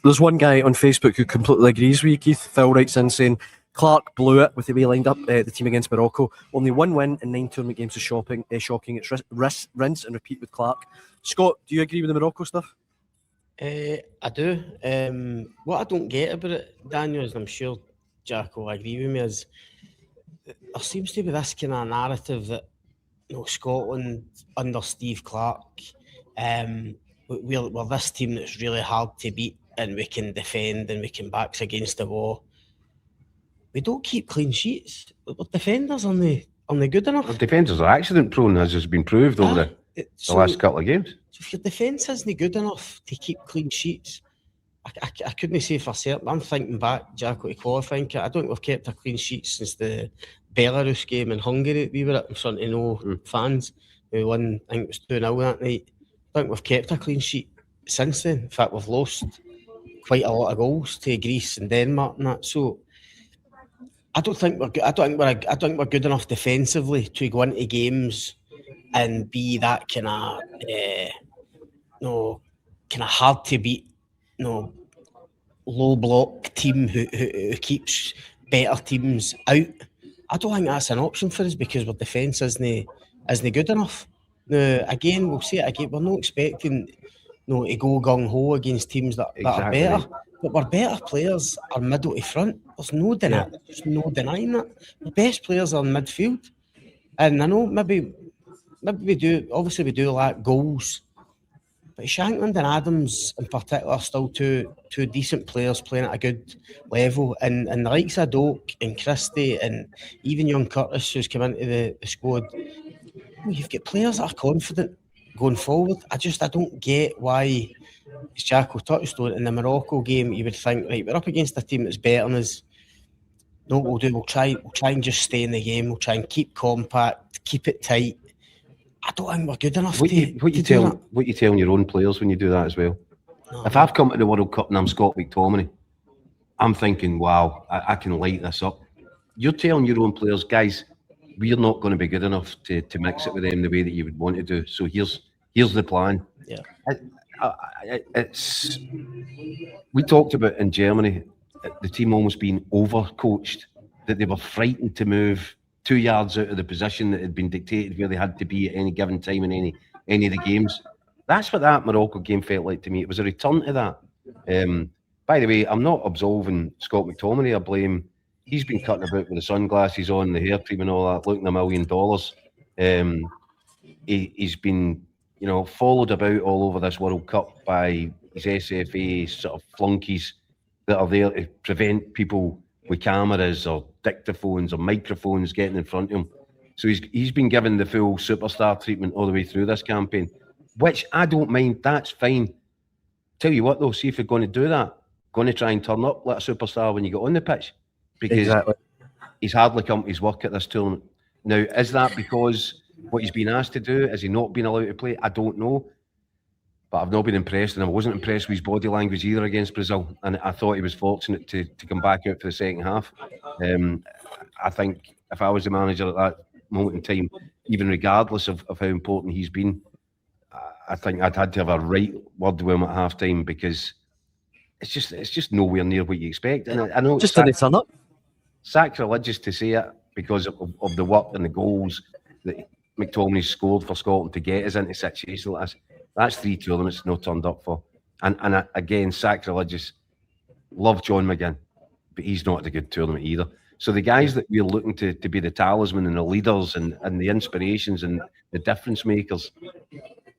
There's one guy on Facebook who completely agrees with you, Keith. Phil writes in saying Clarke blew it with the way he lined up the team against Morocco. Only one win in 9 tournament games is shocking. It's rinse and repeat with Clarke. Scott, do you agree with the Morocco stuff? I do. What I don't get about it, Daniel, is, I'm sure Jack will agree with me, is there seems to be this kind of narrative that, you know, Scotland under Steve Clarke, we're this team that's really hard to beat, and we can defend and we can backs against the wall. We don't keep clean sheets. Our defenders aren't they good enough? Our defenders are accident prone, as has been proved over the last couple of games. So if your defence isn't good enough to keep clean sheets, I couldn't say for certain. I'm thinking back, Jack, to qualifying. I don't think we've kept a clean sheet since the Belarus game in Hungary. We were at in front of no fans. We won, I think it was 2-0 that night. I think we've kept a clean sheet since then. In fact, we've lost quite a lot of goals to Greece and Denmark and that. So I don't think we're good enough defensively to go into games and be that kind of hard to beat, low block team who keeps better teams out. I don't think that's an option for us because our defence isn't good enough. Now, again, we'll say it again, we're not expecting to go gung-ho against teams that are better. But our better players are middle to front. There's no denying that. The best players are in midfield. And I know maybe we do, obviously we do lack goals. But Shankland and Adams in particular are still two decent players playing at a good level. And the likes of Doak and Christie and even young Curtis who's come into the squad, you've got players that are confident going forward. I don't get why, as Jacko touched on, in the Morocco game, you would think, right, we're up against a team that's better than us. No, we'll try and just stay in the game. We'll try and keep compact, keep it tight. I don't think we're good enough what you telling your own players when you do that as well? No, if I've come to the World Cup and I'm Scott McTominay, I'm thinking, wow, I can light this up. You're telling your own players, guys, we're not going to be good enough to mix it with them the way that you would want to do. So here's the plan. Yeah. We talked about in Germany the team almost being overcoached, that they were frightened to move 2 yards out of the position that had been dictated where they had to be at any given time in any of the games. That's what that Morocco game felt like to me. It was a return to that. By the way, I'm not absolving Scott McTominay. I blame. He's been cutting about with the sunglasses on, the hair cream and all that, looking $1 million. He's been, followed about all over this World Cup by his SFA sort of flunkies that are there to prevent people with cameras or dictaphones or microphones getting in front of him. So he's been given the full superstar treatment all the way through this campaign, which I don't mind. That's fine. Tell you what though, see if you're going to do that, going to try and turn up like a superstar when you get on the pitch, because he's hardly come to his work at this tournament. Now, is that because what he's been asked to do? Has he not been allowed to play? I don't know. But I've not been impressed, and I wasn't impressed with his body language either against Brazil. And I thought he was fortunate to come back out for the second half. I think if I was the manager at that moment in time, even regardless of how important he's been, I think I'd had to have a right word with him at half time, because it's just nowhere near what you expect. And I know just didn't turn up. Sacrilegious to say it because of the work and the goals that McTominay scored for Scotland to get us into situations like this. That's 3 tournaments not turned up for. And again, sacrilegious. Love John McGinn, but he's not at a good tournament either. So the guys that we're looking to be the talisman and the leaders and the inspirations and the difference makers,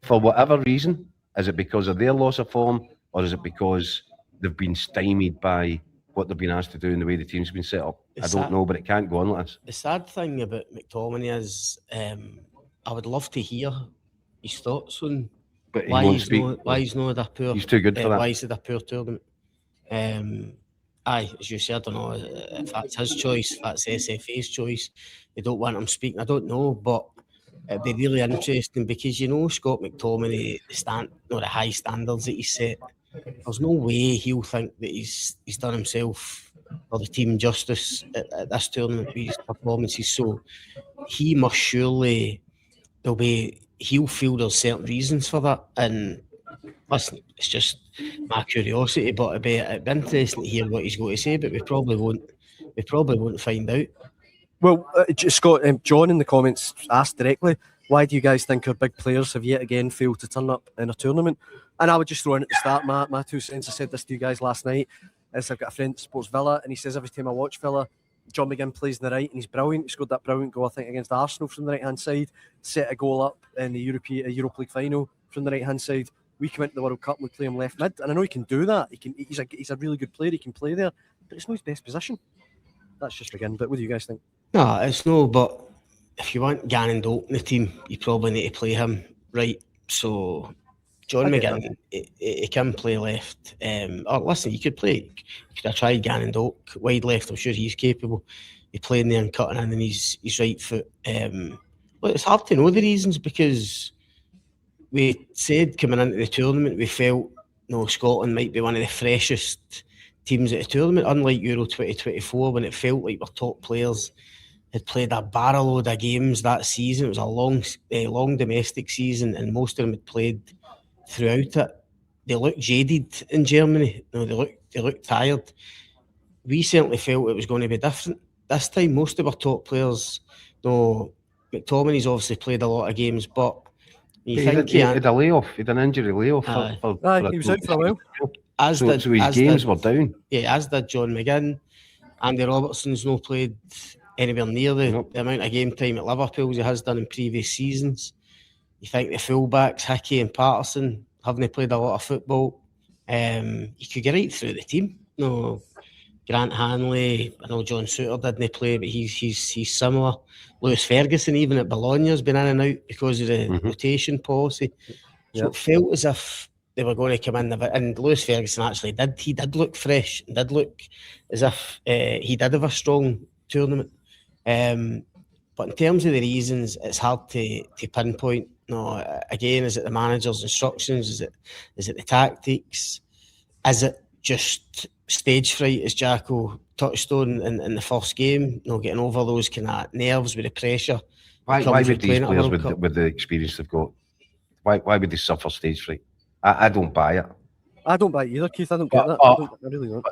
for whatever reason, is it because of their loss of form, or is it because they've been stymied by what they've been asked to do and the way the team's been set up? I don't know, but it can't go on like this. The sad thing about McTominay is I would love to hear his thoughts on why he's not a poor. He's too good for that. Why he's had a poor tournament. As you said, I don't know if that's his choice, if that's SFA's choice. They don't want him speaking. I don't know, but it'd be really interesting because Scott McTominay, the high standards that he set. There's no way he'll think that he's done himself or the team justice at this tournament with his performances. So he must surely he'll feel there's certain reasons for that, and Listen, it's just my curiosity, but it'd be interesting to hear what he's going to say. But we probably won't. We probably won't find out. Well, Scott, John in the comments asked directly, why do you guys think our big players have yet again failed to turn up in a tournament? And I would just throw in at the start my 2 cents. I said this to you guys last night. Is I've got a friend that supports Villa, and he says every time I watch Villa, John McGinn plays on the right, and he's brilliant. He scored that brilliant goal, I think, against Arsenal from the right-hand side, set a goal up in the Europa League final from the right-hand side. We come into the World Cup and we play him left mid, and I know he can do that. He's a really good player. He can play there, but it's not his best position. That's just McGinn. But what do you guys think? No, it's no. But if you want Gannon Doak in the team, you probably need to play him right. So John McGinn, he can play left. Listen, you could have tried Gannon Doak wide left. I'm sure he's capable of playing there and cutting in his right foot. But it's hard to know the reasons, because we said coming into the tournament we felt Scotland might be one of the freshest teams at the tournament, unlike Euro 2024 when it felt like our top players had played a barrel load of games that season. It was a long domestic season, and most of them had played throughout it. They looked jaded in Germany. They looked tired. We certainly felt it was going to be different this time. Most of our top players, McTominay's obviously played a lot of games, but he had a layoff. He had an injury layoff. He was out for a while. So his games were down. Yeah, as did John McGinn. Andy Robertson's not played anywhere near the amount of game time at Liverpool as he has done in previous seasons. You think the fullbacks, Hickey and Patterson, haven't played a lot of football? You could get right through the team. Grant Hanley, I know John Suter didn't play, but he's similar. Lewis Ferguson, even at Bologna, has been in and out because of the rotation policy. So it felt as if they were going to come in, and Lewis Ferguson actually did. He did look fresh, and did look as if he did have a strong tournament. But in terms of the reasons, it's hard to pinpoint. Again, is it the manager's instructions? Is it the tactics? Is it just stage fright, as Jacko touched on in the first game? Getting over those kind of nerves with the pressure. Why would these players with the experience they've got? Why would they suffer stage fright? I don't buy it. I don't buy it either, Keith. I don't get that. I really don't.